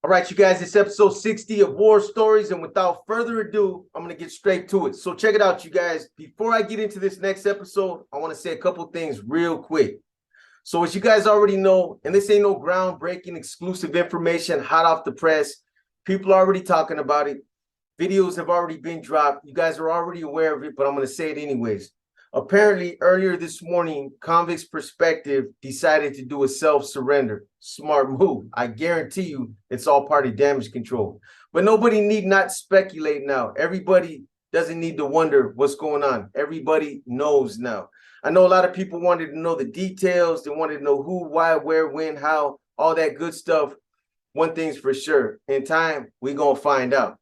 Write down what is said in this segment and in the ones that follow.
All right, you guys, it's episode 60 of War Stories, and without further ado, I'm going to get straight to it. So check it out, you guys. Before I get into this next episode, I want to say a couple things real quick. So as you guys already know, and this ain't no groundbreaking exclusive information hot off the press, people are already talking about it. Videos have already been dropped. You guys are already aware of it, but I'm going to say it anyways. Apparently, earlier this morning, Convicts Perspective decided to do a self-surrender. Smart move. I guarantee you it's all part of damage control. But nobody need not speculate now. Everybody doesn't need to wonder what's going on. Everybody knows now. I know a lot of people wanted to know the details. They wanted to know who, why, where, when, how, all that good stuff. One thing's for sure. In time, we're going to find out.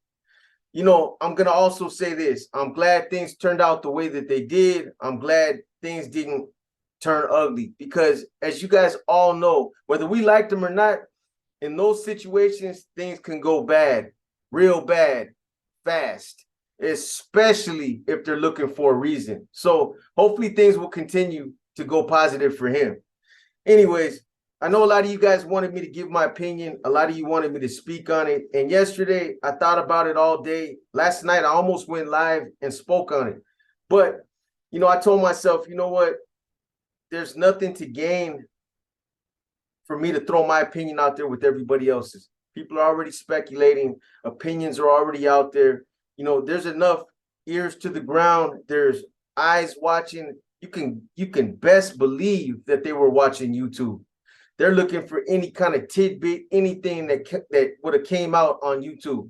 You know, I'm going to also say this. I'm glad things turned out the way that they did. I'm glad things didn't turn ugly because, as you guys all know, whether we liked them or not, in those situations, things can go bad, real bad, fast, especially if they're looking for a reason. So hopefully things will continue to go positive for him. Anyways, I know a lot of you guys wanted me to give my opinion. A lot of you wanted me to speak on it. And yesterday, I thought about it all day. Last night, I almost went live and spoke on it. But, you know, I told myself, you know what? There's nothing to gain for me to throw my opinion out there with everybody else's. People are already speculating. Opinions are already out there. You know, there's enough ears to the ground. There's eyes watching. You can best believe that they were watching YouTube. They're looking for any kind of tidbit, anything that would have came out on YouTube.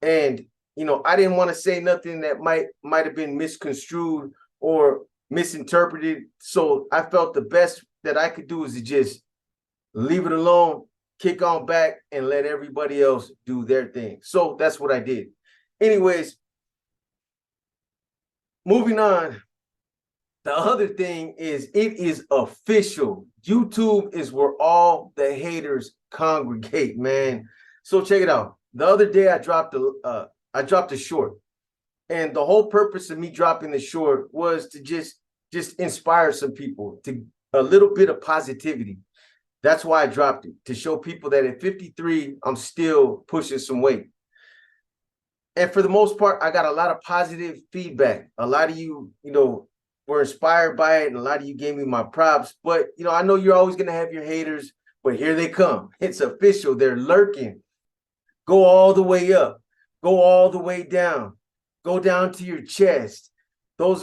And, you know, I didn't want to say nothing that might have been misconstrued or misinterpreted. So I felt the best that I could do is to just leave it alone, kick on back, and let everybody else do their thing. So that's what I did. Anyways, moving on. The other thing is, it is official. YouTube is where all the haters congregate, man. So check it out. The other day, I dropped a short, and the whole purpose of me dropping the short was to just inspire some people, to a little bit of positivity. That's why I dropped it, to show people that at 53, I'm still pushing some weight. And for the most part, I got a lot of positive feedback. A lot of you, were inspired by it, and a lot of you gave me my props. But, I know you're always going to have your haters, but here they come. It's official. They're lurking. Go all the way up. Go all the way down. Go down to your chest. Those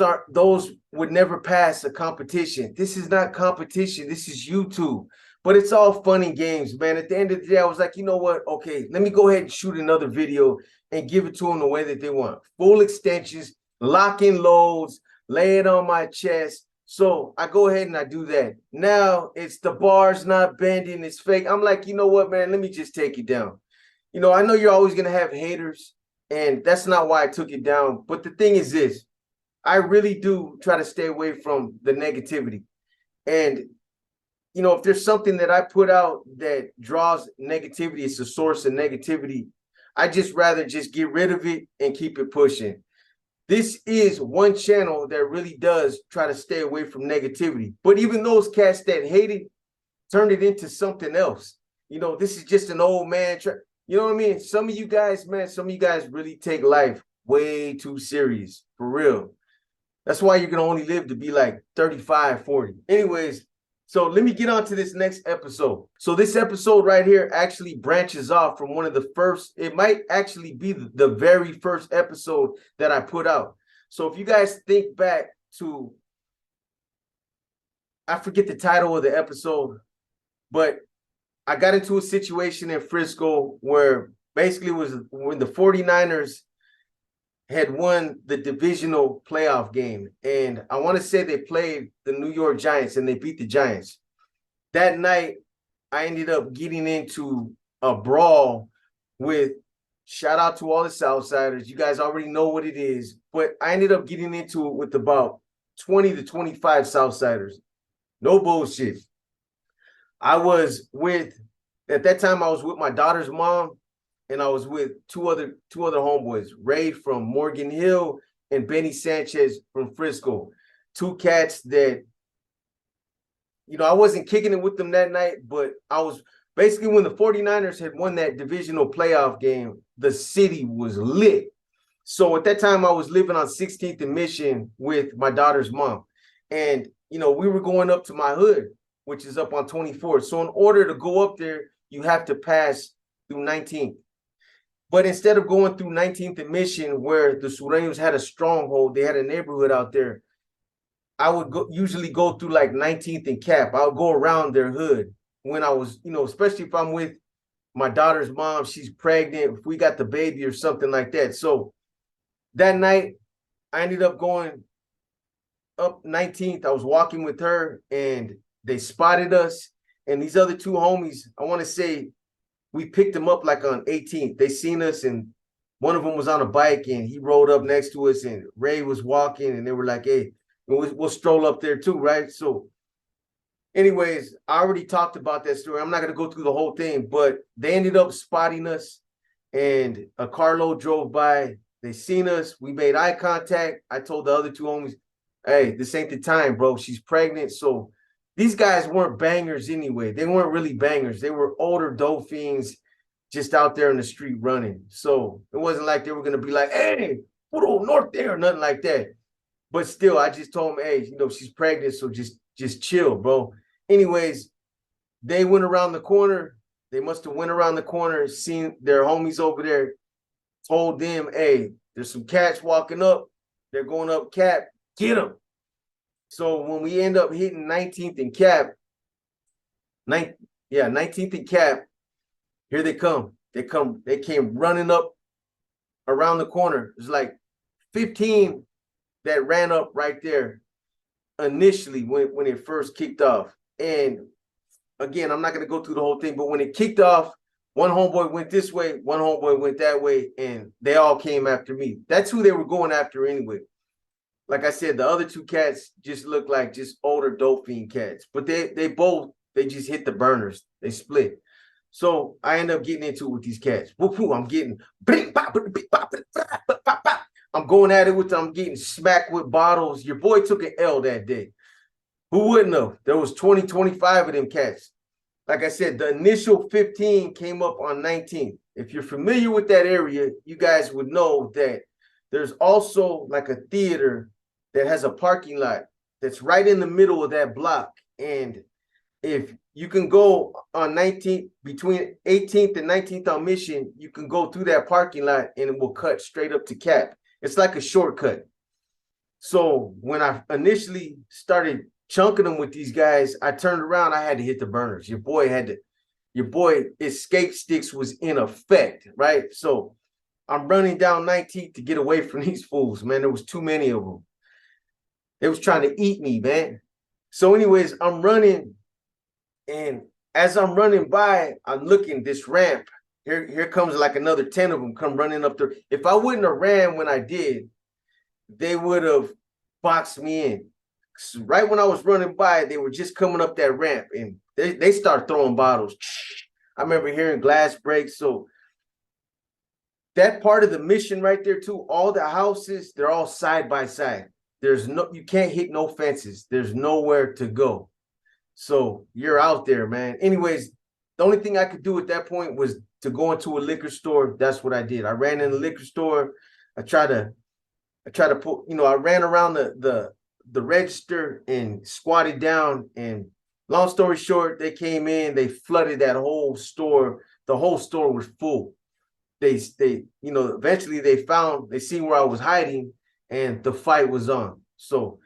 would never pass a competition. This is not competition. This is YouTube. But it's all fun and games, man. At the end of the day, I was like, you know what? Okay, let me go ahead and shoot another video and give it to them the way that they want. Full extensions, lock-in loads, lay it on my chest. So I go ahead and I do that. Now it's the bar's not bending, it's fake. I'm like, you know what, man, let me just take it down. I know you're always going to have haters, and that's not why I took it down. But the thing is this, I really do try to stay away from the negativity. And, if there's something that I put out that draws negativity, it's a source of negativity, I just rather just get rid of it and keep it pushing. This is one channel that really does try to stay away from negativity. But even those cats that hate it, turn it into something else. This is just an old man. You know what I mean? Some of you guys, man, really take life way too serious, for real. That's why you're going to only live to be like 35, 40. Anyways, so let me get on to this next episode. So this episode right here actually branches off from one of the first, it might actually be the very first episode that I put out. So if you guys think back to, I forget the title of the episode, but I got into a situation in Frisco where basically it was when the 49ers had won the divisional playoff game. And I want to say they played the New York Giants and they beat the Giants. That night, I ended up getting into a brawl with, shout out to all the Southsiders. You guys already know what it is. But I ended up getting into it with about 20 to 25 Southsiders. No bullshit. At that time, I was with my daughter's mom, and I was with two other homeboys, Ray from Morgan Hill and Benny Sanchez from Frisco. Two cats that, I wasn't kicking it with them that night, but I was basically when the 49ers had won that divisional playoff game, the city was lit. So at that time, I was living on 16th and Mission with my daughter's mom. And, we were going up to my hood, which is up on 24th. So in order to go up there, you have to pass through 19th. But instead of going through 19th and Mission, where the Sureños had a stronghold, they had a neighborhood out there, I would usually go through like 19th and Cap. I would go around their hood when I was, especially if I'm with my daughter's mom, she's pregnant, if we got the baby or something like that. So that night, I ended up going up 19th. I was walking with her and they spotted us. And these other two homies, I want to say we picked them up like on 18th. They seen us and one of them was on a bike and he rode up next to us and Ray was walking and they were like, hey, we'll stroll up there too, right? So anyways, I already talked about that story. I'm not going to go through the whole thing, but they ended up spotting us and a carload drove by. They seen us. We made eye contact. I told the other two homies, hey, this ain't the time, bro. She's pregnant. So these guys weren't bangers anyway. They weren't really bangers. They were older dope fiends just out there in the street running. So it wasn't like they were going to be like, hey, put on north there or nothing like that. But still, I just told them, hey, she's pregnant, so just chill, bro. Anyways, they went around the corner. They must have went around the corner, seen their homies over there, told them, hey, there's some cats walking up. They're going up Cap. Get them. So when we end up hitting 19th and Cap, 19th and Cap, here they come. They came running up around the corner. It's like 15 that ran up right there initially when it first kicked off. And again, I'm not going to go through the whole thing, but when it kicked off, one homeboy went this way, one homeboy went that way, and they all came after me. That's who they were going after anyway. Like I said, the other two cats just looked like just older dope fiend cats, but they just hit the burners. They split. So I end up getting into it with these cats. I'm getting, I'm going at it with them. I'm getting smacked with bottles. Your boy took an L that day. Who wouldn't have? There was 20, 25 of them cats. Like I said, the initial 15 came up on 19th. If you're familiar with that area, you guys would know that there's also like a theater that has a parking lot that's right in the middle of that block. And if you can go on 19th, between 18th and 19th on Mission, you can go through that parking lot and it will cut straight up to Cap. It's like a shortcut. So when I initially started chunking them with these guys, I turned around, I had to hit the burners. Your boy escape sticks was in effect, right? So I'm running down 19th to get away from these fools, man. There was too many of them. They was trying to eat me, man. So anyways, I'm running, and as I'm running by, I'm looking this ramp. Here comes like another 10 of them come running up there. If I wouldn't have ran when I did, they would have boxed me in. So right when I was running by, they were just coming up that ramp, and they start throwing bottles. I remember hearing glass breaks. So that part of the Mission right there too, all the houses, they're all side by side. You can't hit no fences. There's nowhere to go. So you're out there, man. Anyways, the only thing I could do at that point was to go into a liquor store. That's what I did. I ran in the liquor store. I tried to put, I ran around the register and squatted down. And long story short, they came in, they flooded that whole store. The whole store was full. They eventually they seen where I was hiding, and the fight was on. So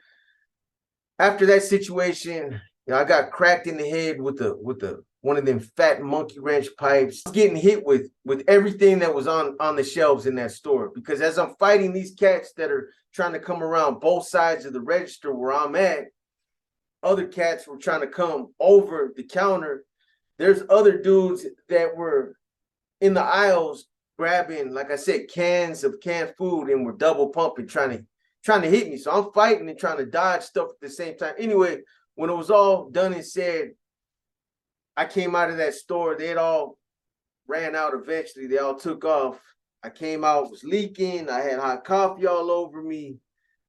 after that situation, I got cracked in the head with one of them fat monkey wrench pipes. I was getting hit with everything that was on the shelves in that store, because as I'm fighting these cats that are trying to come around both sides of the register where I'm at, other cats were trying to come over the counter. There's other dudes that were in the aisles grabbing, like I said, cans of canned food, and were double pumping, trying to hit me. So I'm fighting and trying to dodge stuff at the same time. Anyway, when it was all done and said, I came out of that store. They had all ran out eventually. They all took off. I came out, was leaking. I had hot coffee all over me.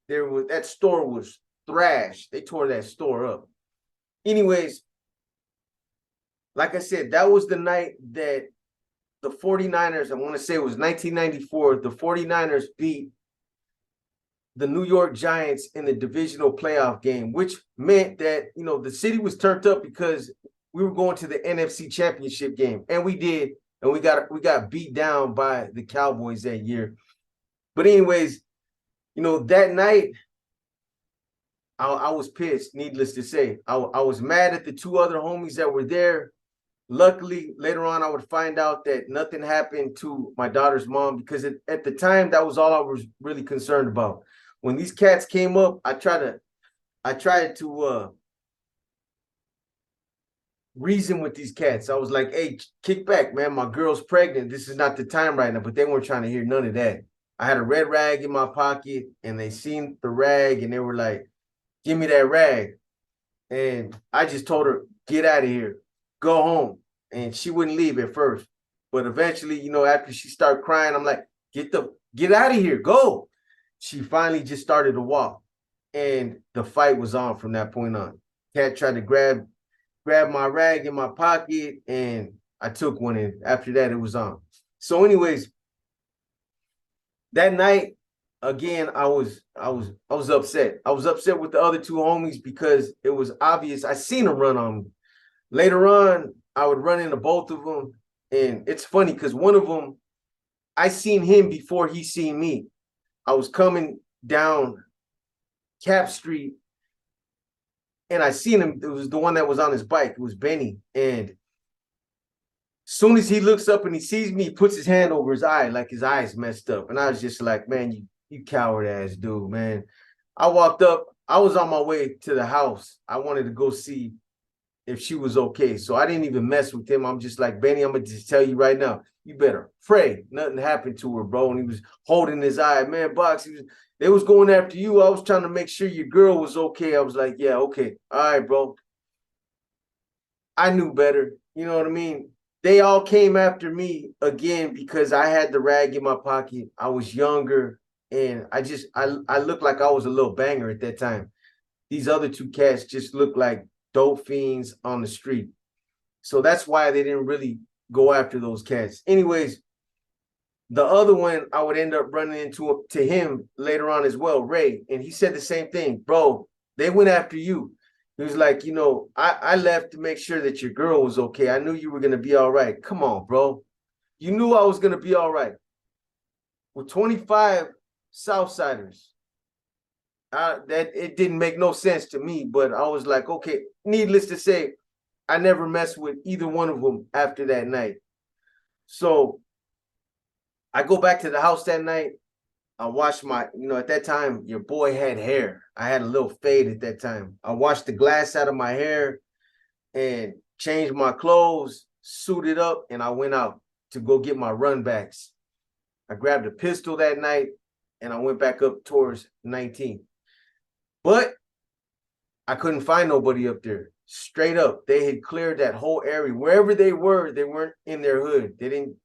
That store was thrashed. They tore that store up. Anyways, like I said, that was the night that the 49ers, I want to say it was 1994, the 49ers beat the New York Giants in the divisional playoff game, which meant that, the city was turned up because we were going to the NFC Championship game, and we did, and we got beat down by the Cowboys that year. But anyways, that night I was pissed, needless to say. I was mad at the two other homies that were there. Luckily, later on, I would find out that nothing happened to my daughter's mom, because at the time, that was all I was really concerned about. When these cats came up, I tried to reason with these cats. I was like, hey, kick back, man. My girl's pregnant. This is not the time right now. But they weren't trying to hear none of that. I had a red rag in my pocket, and they seen the rag, and they were like, give me that rag. And I just told her, get out of here, go home. And she wouldn't leave at first. But eventually, after she started crying, I'm like, get out of here, go. She finally just started to walk. And the fight was on from that point on. Cat tried to grab my rag in my pocket, and I took one, and after that, it was on. So anyways, that night, again, I was upset. I was upset with the other two homies because it was obvious. I seen them run on me. Later on, I would run into both of them, and it's funny because one of them, I seen him before he seen me. I was coming down Cap Street, and I seen him. It was the one that was on his bike. It was Benny. And soon as he looks up and he sees me, he puts his hand over his eye, like his eyes messed up. And I was just like, man, you coward ass dude, man. I walked up. I was on my way to the house. I wanted to go see if she was okay. So I didn't even mess with him. I'm just like, Benny, I'm going to just tell you right now, you better pray nothing happened to her, bro. And he was holding his eye. Man, Box, they was going after you. I was trying to make sure your girl was okay. I was like, yeah, okay. All right, bro. I knew better. You know what I mean? They all came after me again because I had the rag in my pocket. I was younger, and I looked like I was a little banger at that time. These other two cats just looked like dope fiends on the street. So that's why they didn't really go after those cats. Anyways, the other one, I would end up running into him later on as well, Ray. And he said the same thing. Bro, they went after you. He was like, I left to make sure that your girl was okay. I knew you were going to be all right. Come on, bro. You knew I was going to be all right. With 25 Southsiders, that it didn't make no sense to me, but I was like, okay, needless to say, I never messed with either one of them after that night. So I go back to the house that night. I washed my, at that time, your boy had hair. I had a little fade at that time. I washed the glass out of my hair and changed my clothes, suited up, and I went out to go get my run backs. I grabbed a pistol that night, and I went back up towards 19. But I couldn't find nobody up there. Straight up, they had cleared that whole area. Wherever they weren't in their hood. They didn't,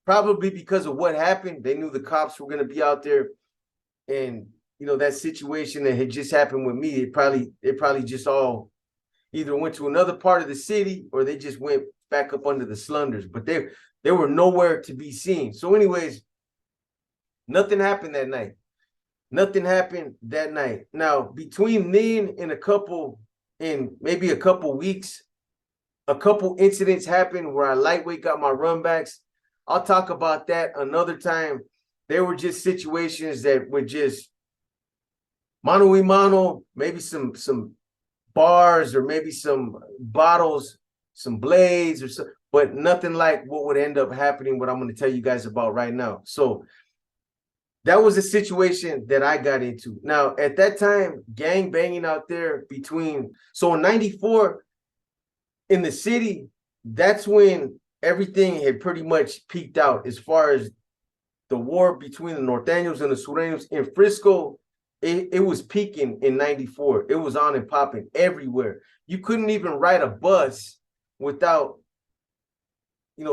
probably because of what happened, they knew the cops were going to be out there. And, that situation that had just happened with me, it probably just all either went to another part of the city or they just went back up under the slunders. But they were nowhere to be seen. So anyways, nothing happened that night. Nothing happened that night. Now, between then and maybe a couple weeks, a couple incidents happened where I lightweight got my runbacks. I'll talk about that another time. There were just situations that were just mano y mano, maybe some bars or maybe some bottles, some blades or so, but nothing like what would end up happening, what I'm going to tell you guys about right now. So that was a situation that I got into. Now, at that time, gang banging out there so in 94 in the city, that's when everything had pretty much peaked out as far as the war between the Norteños and the Sureños. In Frisco, it was peaking in 94. It was on and popping everywhere. You couldn't even ride a bus without,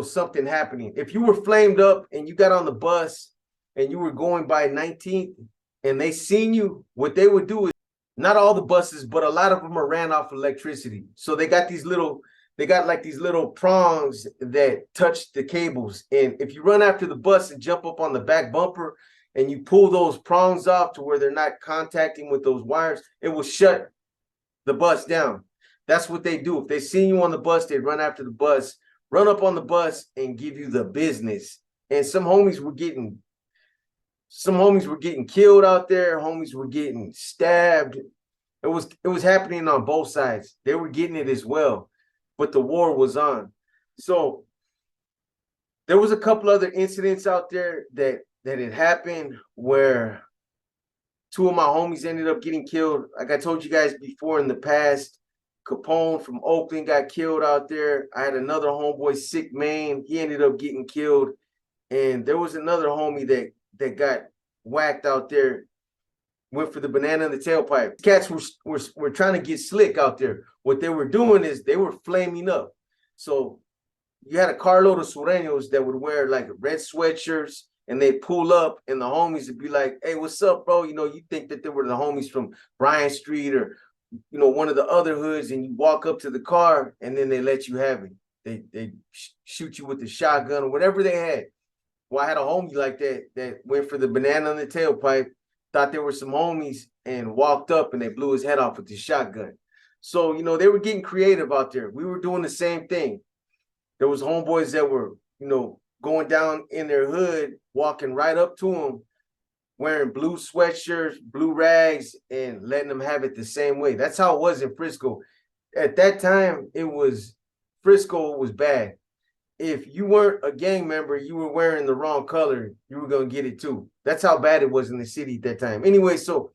something happening. If you were flamed up and you got on the bus and you were going by 19th and they seen you, what they would do is, not all the buses, but a lot of them are ran off electricity. So they got these little they got like these little prongs that touch the cables. And if you run after the bus and jump up on the back bumper and you pull those prongs off to where they're not contacting with those wires, it will shut the bus down. That's what they do. If they see you on the bus, they run after the bus, run up on the bus and give you the business. And some homies were getting killed out there. Homies were getting stabbed. It was happening on both sides. They were getting it as well, but the war was on. So there was a couple other incidents out there that had happened where two of my homies ended up getting killed. Like I told you guys before in the past, Capone from Oakland got killed out there. I had another homeboy, Sick Man. He ended up getting killed. And there was another homie that got whacked out there, went for the banana in the tailpipe. Cats were trying to get slick out there. What they were doing is they were flaming up. So you had a carload of sureños that would wear like red sweatshirts, and they pull up, and the homies would be like, "Hey, what's up, bro? You know, you think that they were the homies from Bryant Street or, you know, one of the other hoods, and you walk up to the car, and then they let you have it. They shoot you with the shotgun or whatever they had." Well, I had a homie like that went for the banana in the tailpipe, thought there were some homies, and walked up and they blew his head off with the shotgun. So, you know, they were getting creative out there. We were doing the same thing. There was homeboys that were, you know, going down in their hood, walking right up to them, wearing blue sweatshirts, blue rags, and letting them have it the same way. That's how it was in Frisco. At that time, Frisco was bad. If you weren't a gang member, you were wearing the wrong color, you were going to get it too. That's how bad it was in the city at that time. Anyway, so,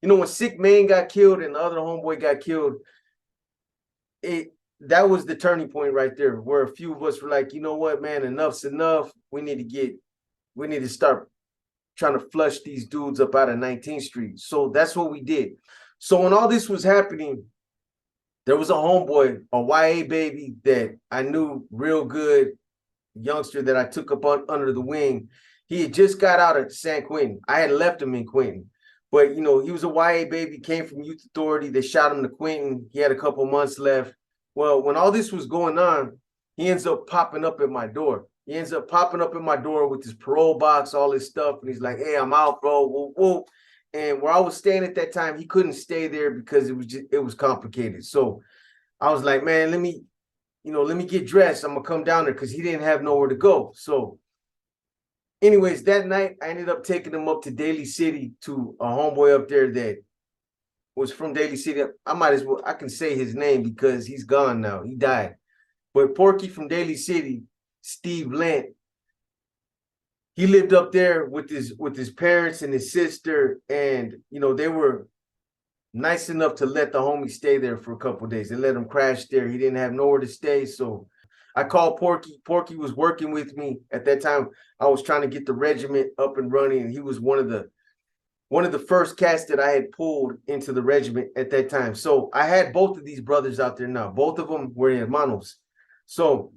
you know, when Sick Man got killed and the other homeboy got killed, that was the turning point right there, where a few of us were like, you know what, man, enough's enough. We need to start trying to flush these dudes up out of 19th Street. So that's what we did. So when all this was happening, there was a homeboy, a YA baby that I knew real good, youngster that I took up under the wing. He had just got out of San Quentin. I had left him in Quentin. But, you know, he was a YA baby, came from Youth Authority. They shot him to Quentin. He had a couple months left. Well, when all this was going on, he ends up popping up at my door. He ends up popping up in my door with his parole box, all his stuff. And he's like, "Hey, I'm out, bro. Whoop, whoop." And where I was staying at that time, he couldn't stay there because it was complicated. So I was like, man, let me get dressed. I'm gonna come down there because he didn't have nowhere to go. So anyways, that night I ended up taking him up to Daly City to a homeboy up there that was from Daly City. I can say his name because he's gone now. He died. But Porky from Daly City, Steve Lent, he lived up there with his parents and his sister, and you know, they were nice enough to let the homie stay there for a couple of days. They let him crash there. He didn't have nowhere to stay, so I called Porky. Porky was working with me at that time. I was trying to get the regiment up and running, and he was one of the first cats that I had pulled into the regiment at that time. So I had both of these brothers out there now. Both of them were hermanos. So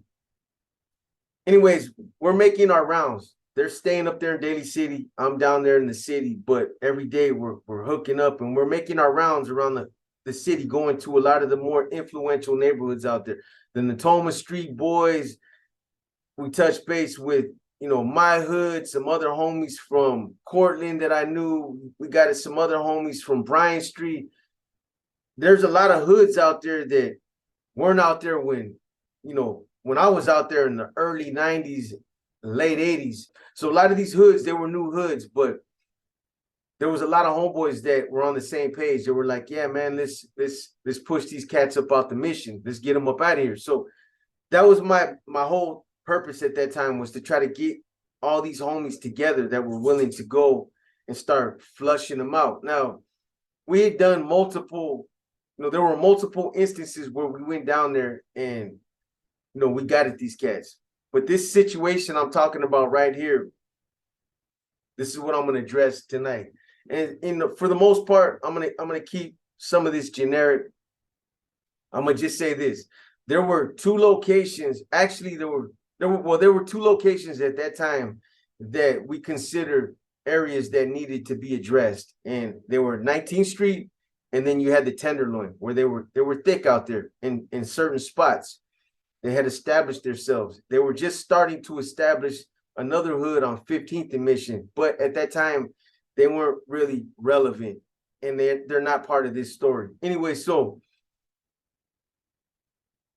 anyways, we're making our rounds. They're staying up there in Daly City. I'm down there in the city, but every day we're hooking up and we're making our rounds around the city, going to a lot of the more influential neighborhoods out there. The Natoma Street Boys. We touched base with, you know, my hood, some other homies from Cortland that I knew. We got some other homies from Bryant Street. There's a lot of hoods out there that weren't out there when I was out there in the early 90s, late 80s. So a lot of these hoods, they were new hoods, but there was a lot of homeboys that were on the same page. They were like, yeah, man, let's push these cats up out the mission. Let's get them up out of here. So that was my whole purpose at that time, was to try to get all these homies together that were willing to go and start flushing them out. Now, we had done multiple, there were multiple instances where we went down there and, we got at these cats. But this situation I'm talking about right here, this is what I'm going to address tonight. And for the most part, I'm gonna keep some of this generic. I'm gonna just say this: there were two locations. Actually, there were two locations at that time that we considered areas that needed to be addressed, and they were 19th Street, and then you had the Tenderloin, where they were thick out there in certain spots. They had established themselves. They were just starting to establish another hood on 15th and Mission, but at that time, they weren't really relevant, and they're not part of this story. Anyway, so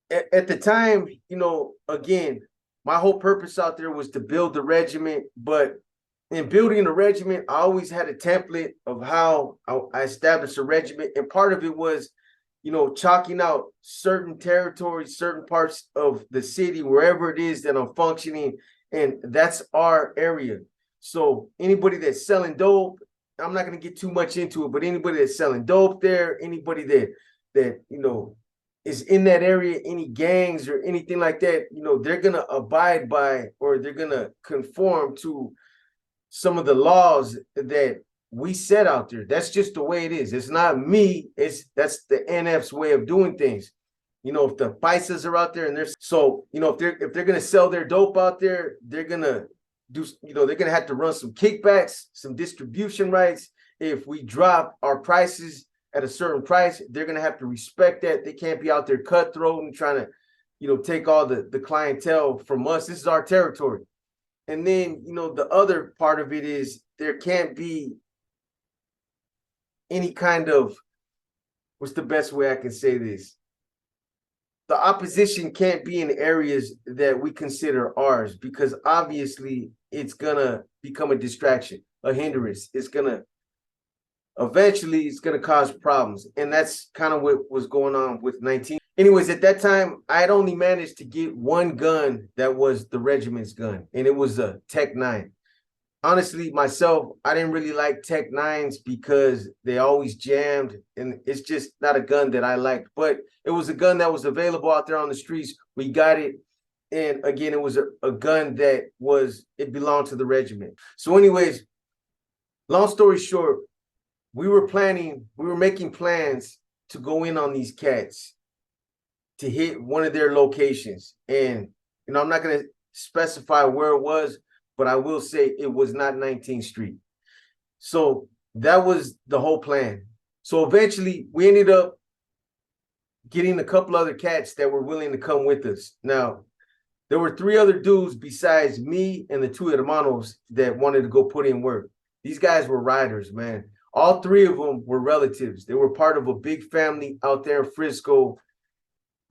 at the time, again, my whole purpose out there was to build the regiment, but in building the regiment, I always had a template of how I established a regiment, and part of it was, chalking out certain territories, certain parts of the city, wherever it is that I'm functioning, and that's our area. So anybody that's selling dope, I'm not going to get too much into it, but anybody that's selling dope there, anybody that is in that area, any gangs or anything like that, they're going to abide by, or they're going to conform to some of the laws that we set out there. That's just the way it is. It's not me. That's the NF's way of doing things. If the paisas are out there and if they're gonna sell their dope out there, they're gonna do, they're gonna have to run some kickbacks, some distribution rights. If we drop our prices at a certain price, they're gonna have to respect that. They can't be out there cutthroat and trying to, take all the clientele from us. This is our territory. And then, the other part of it is there can't be any kind of, what's the best way I can say this? The opposition can't be in areas that we consider ours, because obviously it's gonna become a distraction, a hindrance. Eventually it's gonna cause problems. And that's kind of what was going on with 19. Anyways, at that time, I had only managed to get one gun that was the regiment's gun, and it was a Tech 9. Honestly, myself, I didn't really like Tech 9s because they always jammed, and it's just not a gun that I liked. But it was a gun that was available out there on the streets. We got it. And again, it was a gun that it belonged to the regiment. So anyways, long story short, we were making plans to go in on these cats, to hit one of their locations. And, I'm not going to specify where it was, but I will say it was not 19th Street. So that was the whole plan. So eventually we ended up getting a couple other cats that were willing to come with us. Now, there were 3 other dudes besides me and the 2 hermanos that wanted to go put in work. These guys were riders, man. All 3 of them were relatives. They were part of a big family out there in Frisco.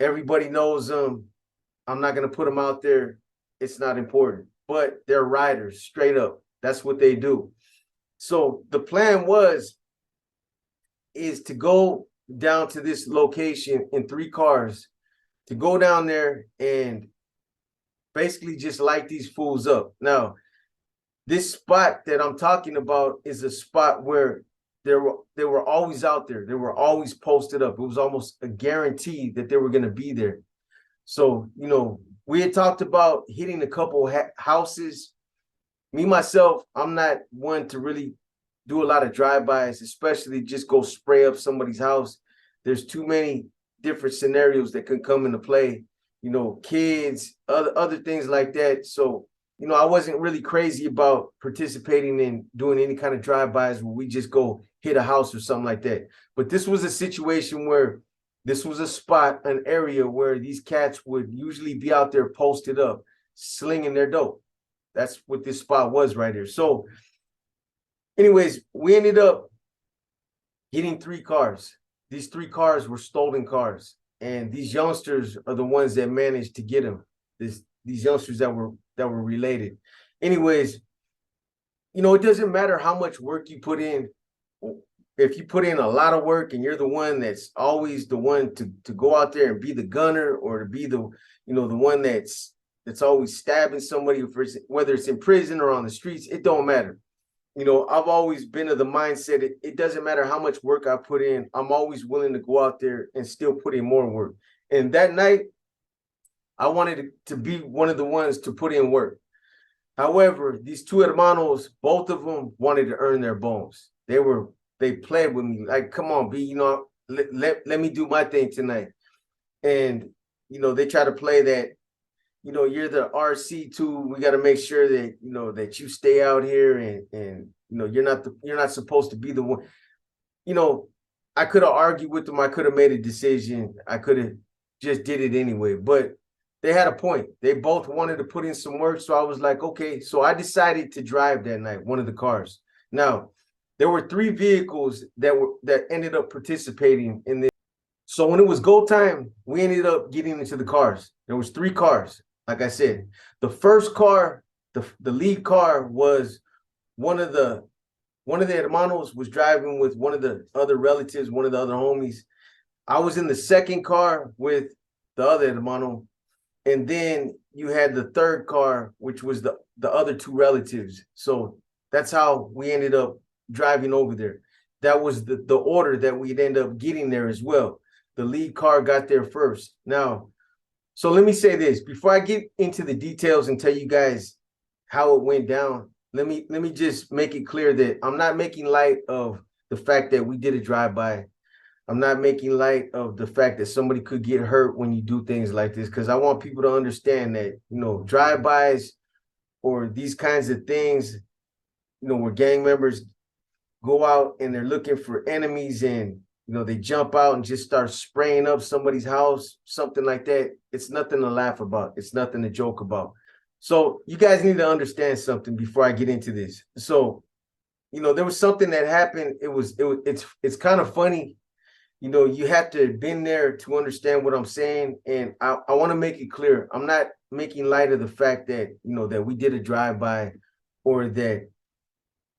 Everybody knows them. I'm not going to put them out there. It's not important. But they're riders, straight up. That's what they do. So the plan is to go down to this location in 3 cars, to go down there and basically just light these fools up. Now, this spot that I'm talking about is a spot where they were always out there. They were always posted up. It was almost a guarantee that they were going to be there. So, we had talked about hitting a couple houses. Me, myself, I'm not one to really do a lot of drive-bys, especially just go spray up somebody's house. There's too many different scenarios that can come into play, kids, other things like that. So, I wasn't really crazy about participating in doing any kind of drive-bys where we just go hit a house or something like that. But this was a situation where this was a spot, an area where these cats would usually be out there posted up, slinging their dope. That's what this spot was right here. So anyways, we ended up getting 3 cars. These 3 cars were stolen cars. And these youngsters are the ones that managed to get them. These youngsters that were related. Anyways, it doesn't matter how much work you put in. If you put in a lot of work and you're the one that's always the one to go out there and be the gunner, or to be the the one that's always stabbing somebody, whether it's in prison or on the streets, it don't matter. I've always been of the mindset, it doesn't matter how much work I put in, I'm always willing to go out there and still put in more work. And that night, I wanted to be one of the ones to put in work. However, these 2 hermanos, both of them wanted to earn their bones. They played with me like, come on, B, let me do my thing tonight. And, they try to play that, you're the RC2. We got to make sure that, that you stay out here, and you're not supposed to be the one. I could have argued with them. I could have made a decision. I could have just did it anyway. But they had a point. They both wanted to put in some work. So I was like, okay. So I decided to drive that night, one of the cars. Now, there were 3 vehicles that ended up participating in this. So when it was go time, we ended up getting into the cars. There was 3 cars. Like I said, the first car, the lead car was one of the hermanos was driving with one of the other relatives, one of the other homies. I was in the second car with the other hermano. And then you had the third car, which was the other 2 relatives. So that's how we ended up driving over there. That was the order that we'd end up getting there as well. The lead car got there first. Now, so let me say this before I get into the details and tell you guys how it went down. Let me just make it clear that I'm not making light of the fact that we did a drive-by. I'm not making light of the fact that somebody could get hurt when you do things like this, because I want people to understand that, you know, drive-bys or these kinds of things, you know, where gang members go out and they're looking for enemies and, you know, they jump out and just start spraying up somebody's house, something like that. It's nothing to laugh about. It's nothing to joke about. So you guys need to understand something before I get into this. So, you know, there was something that happened. It's kind of funny. You know, you have to have been there to understand what I'm saying. And I want to make it clear. I'm not making light of the fact that, you know, that we did a drive-by or that,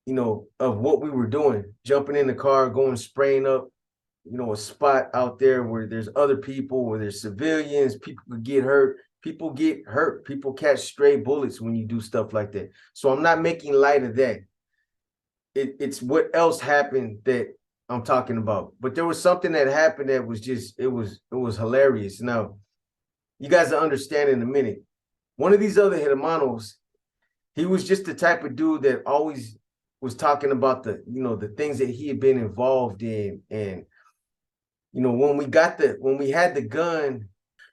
you know, of what we were doing, jumping in the car, going spraying up, you know, a spot out there where there's other people, where there's civilians, people could get hurt. People get hurt. People catch stray bullets when you do stuff like that. So I'm not making light of that. It's what else happened that I'm talking about. But there was something that happened that was just, it was hilarious. Now, you guys will understand in a minute. One of these other hermanos, he was just the type of dude that always was talking about the, you know, the things that he had been involved in. And, you know, when we had the gun,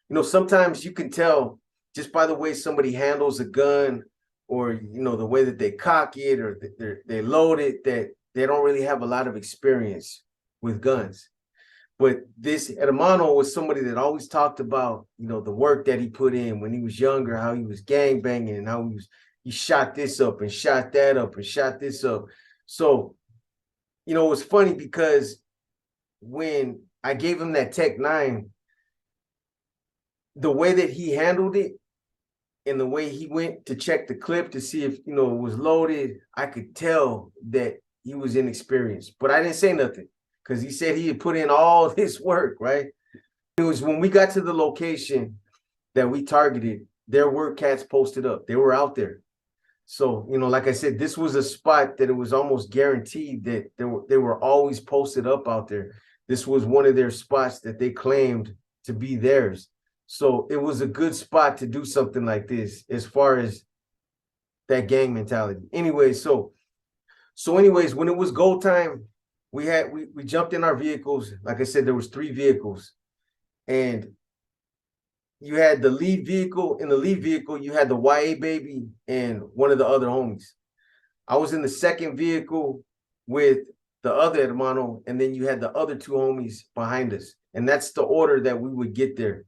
you know, sometimes you can tell just by the way somebody handles a gun, or, you know, the way that they cock it or they load it, that they don't really have a lot of experience with guns. But this hermano was somebody that always talked about, you know, the work that he put in when he was younger, how he was gang banging and how he shot this up and shot that up and shot this up. So, you know, it was funny because when I gave him that Tech 9, the way that he handled it and the way he went to check the clip to see if, you know, it was loaded, I could tell that he was inexperienced. But I didn't say nothing because he said he had put in all this work, right? It was when we got to the location that we targeted, there were cats posted up. They were out there. So, you know, like I said, this was a spot that it was almost guaranteed that they were always posted up out there. This was one of their spots that they claimed to be theirs. So it was a good spot to do something like this as far as that gang mentality. Anyway, so anyways, when it was go time, we jumped in our vehicles. Like I said, there was 3 vehicles. And you had the lead vehicle. In the lead vehicle, you had the YA baby and one of the other homies. I was in the second vehicle with the other hermano, and then you had the other 2 homies behind us. And that's the order that we would get there.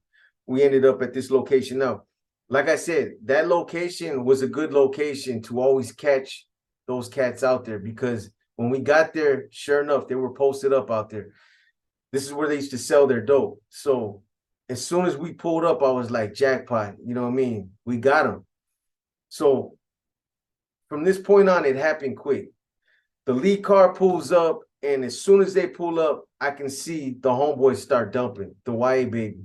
We ended up at this location. Now, like I said, that location was a good location to always catch those cats out there, because when we got there, sure enough, they were posted up out there. This is where they used to sell their dope. So as soon as we pulled up, I was like, jackpot, you know what I mean? We got them. So from this point on, it happened quick. The lead car pulls up, and as soon as they pull up, I can see the homeboys start dumping, the YA baby.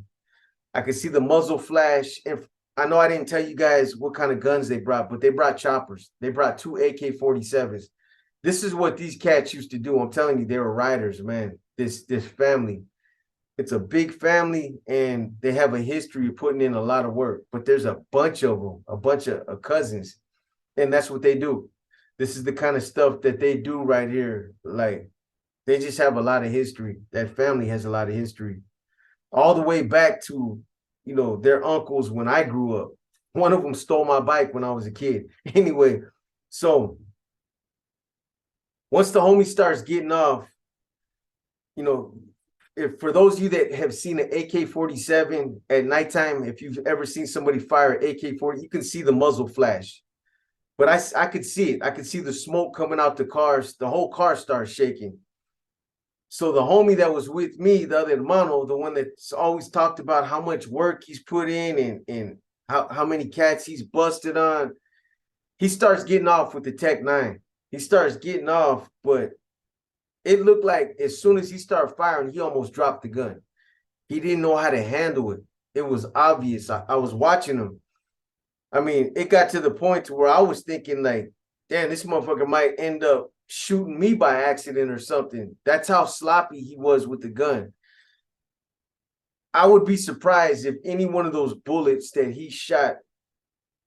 I could see the muzzle flash. And I know I didn't tell you guys what kind of guns they brought, but they brought choppers. They brought 2 AK-47s. This is what these cats used to do. I'm telling you, they were riders, man. This family. It's a big family, and they have a history of putting in a lot of work. But there's a bunch of them, a bunch of cousins, and that's what they do. This is the kind of stuff that they do right here. Like, they just have a lot of history. That family has a lot of history. All the way back to, you know, their uncles when I grew up. One of them stole my bike when I was a kid. Anyway, so once the homie starts getting off, you know, if for those of you that have seen an AK-47 at nighttime, if you've ever seen somebody fire an AK-40, you can see the muzzle flash. But I could see it. I could see the smoke coming out the cars. The whole car starts shaking. So the homie that was with me, the other hermano, the one that's always talked about how much work he's put in and how many cats he's busted on, he starts getting off with the Tech 9. He starts getting off, but it looked like as soon as he started firing, he almost dropped the gun. He didn't know how to handle it. It was obvious. I was watching him. I mean, it got to the point to where I was thinking like, damn, this motherfucker might end up shooting me by accident or something. That's how sloppy he was with the gun. I would be surprised if any one of those bullets that he shot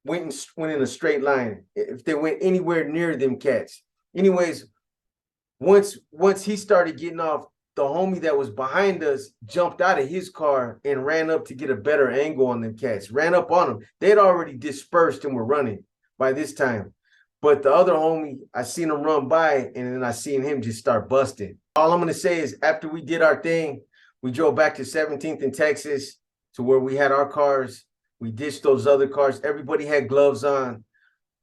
went in a straight line, if they went anywhere near them cats. Anyways, once he started getting off, the homie that was behind us jumped out of his car and ran up to get a better angle on them cats, ran up on them. They had already dispersed and were running by this time. But the other homie, I seen him run by, and then I seen him just start busting. All I'm going to say is after we did our thing, we drove back to 17th in Texas to where we had our cars. We ditched those other cars. Everybody had gloves on.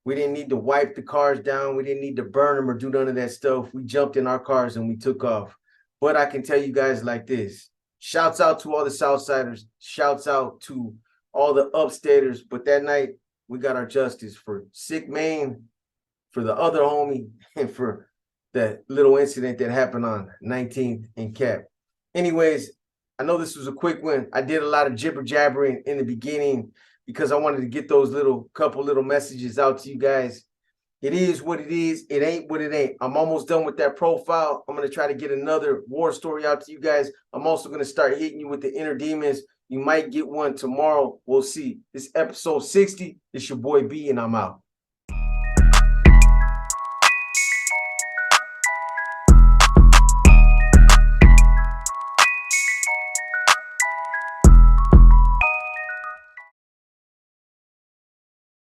We didn't need to wipe the cars down. We didn't need to burn them or do none of that stuff. We jumped in our cars and we took off. But I can tell you guys like this. Shouts out to all the Southsiders. Shouts out to all the upstaters. But that night, we got our justice for Sick Maine, for the other homie, and for that little incident that happened on 19th and Cap. Anyways, I know this was a quick one. I did a lot of jibber jabbering in the beginning because I wanted to get those couple little messages out to you guys. It is what it is. It ain't what it ain't. I'm almost done with that profile. I'm going to try to get another war story out to you guys. I'm also going to start hitting you with the inner demons. You might get one tomorrow. We'll see. This episode 60. It's your boy B, and I'm out.